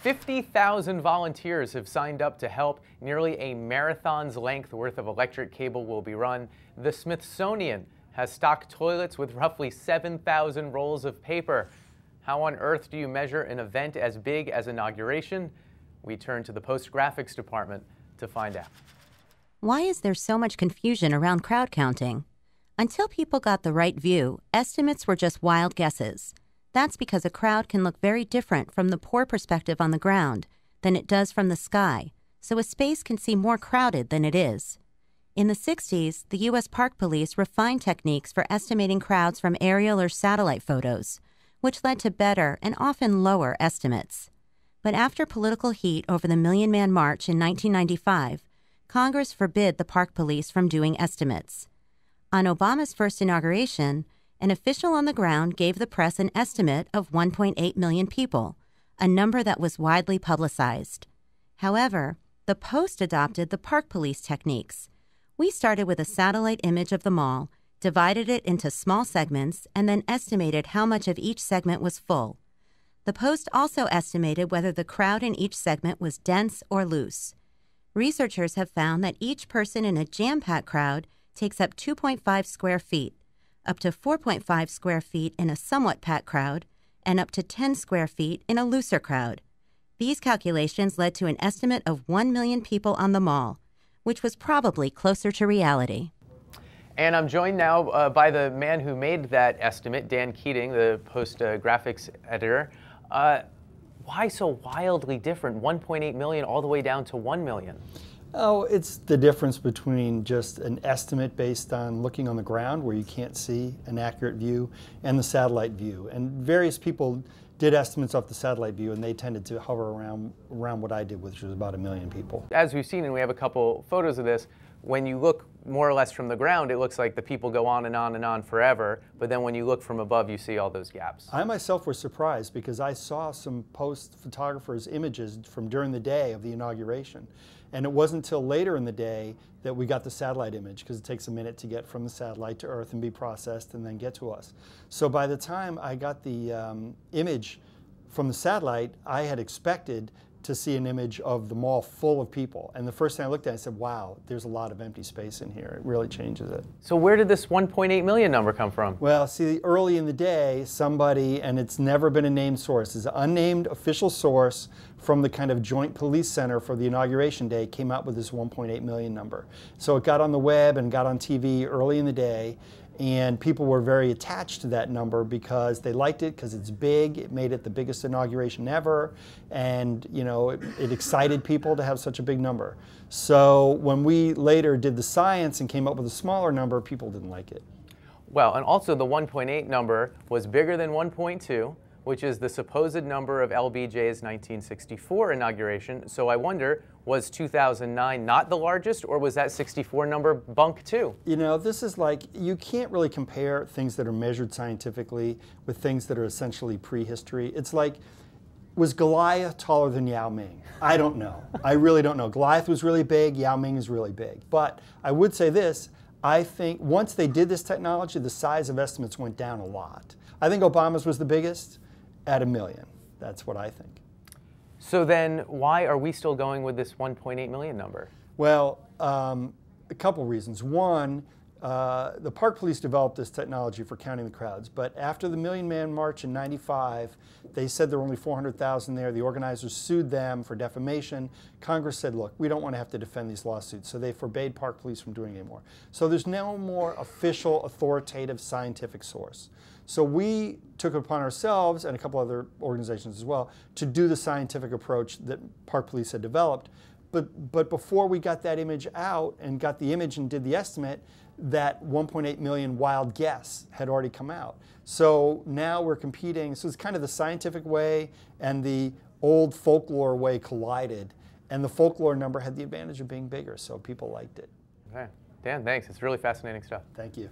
50,000 volunteers have signed up to help. Nearly a marathon's length worth of electric cable will be run. The Smithsonian has stocked toilets with roughly 7,000 rolls of paper. How on earth do you measure an event as big as inauguration? We turn to the Post graphics department to find out. Why is there so much confusion around crowd counting? Until people got the right view, estimates were just wild guesses. That's because a crowd can look very different from the poor perspective on the ground than it does from the sky, so a space can seem more crowded than it is. In the 60s, the U.S. Park Police refined techniques for estimating crowds from aerial or satellite photos, which led to better and often lower estimates. But after political heat over the Million Man March in 1995, Congress forbid the Park Police from doing estimates. On Obama's first inauguration, an official on the ground gave the press an estimate of 1.8 million people, a number that was widely publicized. However, the Post adopted the Park Police techniques. We started with a satellite image of the mall, divided it into small segments, and then estimated how much of each segment was full. The Post also estimated whether the crowd in each segment was dense or loose. Researchers have found that each person in a jam-packed crowd takes up 2.5 square feet, up to 4.5 square feet in a somewhat packed crowd, and up to 10 square feet in a looser crowd. These calculations led to an estimate of 1 million people on the mall, which was probably closer to reality. And I'm joined now by the man who made that estimate, Dan Keating, the Post graphics editor. Why so wildly different, 1.8 million all the way down to 1 million? Oh, it's the difference between just an estimate based on looking on the ground where you can't see an accurate view and the satellite view. And various people did estimates off the satellite view, and they tended to hover around what I did, which was about 1 million people. As we've seen, and we have a couple photos of this, when you look more or less from the ground, it looks like the people go on and on and on forever, but then when you look from above, you see all those gaps. I myself was surprised because I saw some Post photographers' images from during the day of the inauguration. And it wasn't until later in the day that we got the satellite image, because it takes a minute to get from the satellite to Earth and be processed and then get to us. So by the time I got the image from the satellite, I had expected to see an image of the mall full of people. And the first thing I looked at, I said, wow, there's a lot of empty space in here. It really changes it. So where did this 1.8 million number come from? Well, see, early in the day, somebody, and it's never been a named source, it's an unnamed official source from the kind of Joint Police Center for the inauguration day, came out with this 1.8 million number. So it got on the web and got on TV early in the day. And people were very attached to that number because they liked it because it's big. It made it the biggest inauguration ever, and you know it excited people to have such a big number. So when we later did the science and came up with a smaller number, people didn't like it. Well, and also the 1.8 number was bigger than 1.2, which is the supposed number of LBJ's 1964 inauguration. So I wonder, was 2009 not the largest, or was that 64 number bunk too? You know, this is like, you can't really compare things that are measured scientifically with things that are essentially prehistory. It's like, was Goliath taller than Yao Ming? I don't know. I really don't know. Goliath was really big, Yao Ming is really big. But I would say this, I think once they did this technology, the size of estimates went down a lot. I think Obama's was the biggest at 1 million. That's what I think. So then why are we still going with this 1.8 million number? Well, a couple reasons. One, the Park Police developed this technology for counting the crowds, but after the Million Man March in '95, they said there were only 400,000 there. The organizers sued them for defamation. Congress said, look, we don't want to have to defend these lawsuits, so they forbade Park Police from doing it anymore. So there's no more official, authoritative scientific source. So we took it upon ourselves, and a couple other organizations as well, to do the scientific approach that Park Police had developed. But before we got that image out and got the image and did the estimate, that 1.8 million wild guess had already come out. So now we're competing. So it's kind of the scientific way and the old folklore way collided. And the folklore number had the advantage of being bigger, so people liked it. Okay. Dan, thanks. It's really fascinating stuff. Thank you.